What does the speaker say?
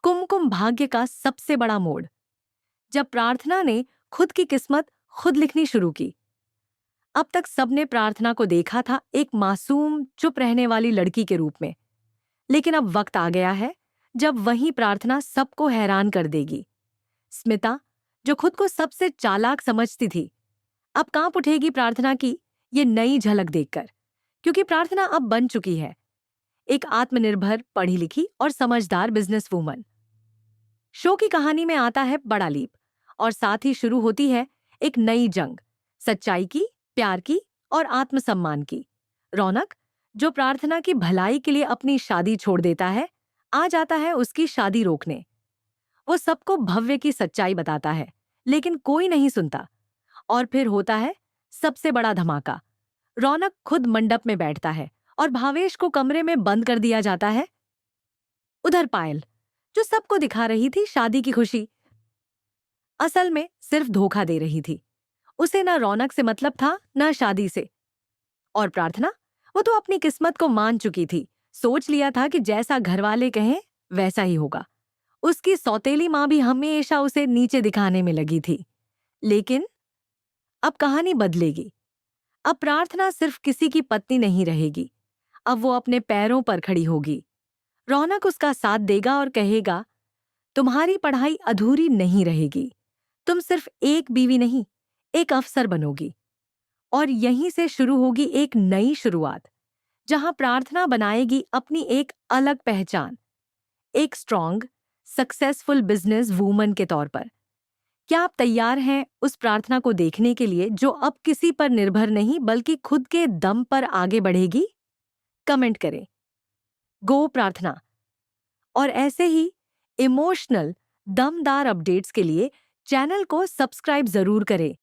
कुमकुम भाग्य का सबसे बड़ा मोड़। जब प्रार्थना ने खुद की किस्मत खुद लिखनी शुरू की। अब तक सबने प्रार्थना को देखा था एक मासूम चुप रहने वाली लड़की के रूप में, लेकिन अब वक्त आ गया है जब वही प्रार्थना सबको हैरान कर देगी। स्मिता, जो खुद को सबसे चालाक समझती थी, अब कांप उठेगी प्रार्थना की ये नई झलक देखकर, क्योंकि प्रार्थना अब बन चुकी है एक आत्मनिर्भर, पढ़ी लिखी और समझदार बिजनेस वूमन। शो की कहानी में आता है बड़ा लीप और साथ ही शुरू होती है एक नई जंग, सच्चाई की, प्यार की और आत्मसम्मान की। रौनक, जो प्रार्थना की भलाई के लिए अपनी शादी छोड़ देता है, आ जाता है उसकी शादी रोकने। वो सबको भव्य की सच्चाई बताता है, लेकिन कोई नहीं सुनता। और फिर होता है सबसे बड़ा धमाका। रौनक खुद मंडप में बैठता है और भावेश को कमरे में बंद कर दिया जाता है। उधर पायल, जो सबको दिखा रही थी शादी की खुशी, असल में सिर्फ धोखा दे रही थी। उसे ना रौनक से मतलब था, ना शादी से। और प्रार्थना, वो तो अपनी किस्मत को मान चुकी थी। सोच लिया था कि जैसा घरवाले कहें वैसा ही होगा। उसकी सौतेली माँ भी हमेशा उसे नीचे दिखाने में लगी थी। लेकिन अब कहानी बदलेगी। अब प्रार्थना सिर्फ किसी की पत्नी नहीं रहेगी। अब वो अपने पैरों पर खड़ी होगी। रौनक उसका साथ देगा और कहेगा, तुम्हारी पढ़ाई अधूरी नहीं रहेगी। तुम सिर्फ एक बीवी नहीं, एक अफसर बनोगी। और यहीं से शुरू होगी एक नई शुरुआत, जहां प्रार्थना बनाएगी अपनी एक अलग पहचान, एक स्ट्रॉन्ग, सक्सेसफुल बिजनेस वूमन के तौर पर। क्या आप तैयार हैं उस प्रार्थना को देखने के लिए जो अब किसी पर निर्भर नहीं बल्कि खुद के दम पर आगे बढ़ेगी? कमेंट करें, गो प्रार्थना। और ऐसे ही इमोशनल, दमदार अपडेट्स के लिए चैनल को सब्सक्राइब जरूर करें।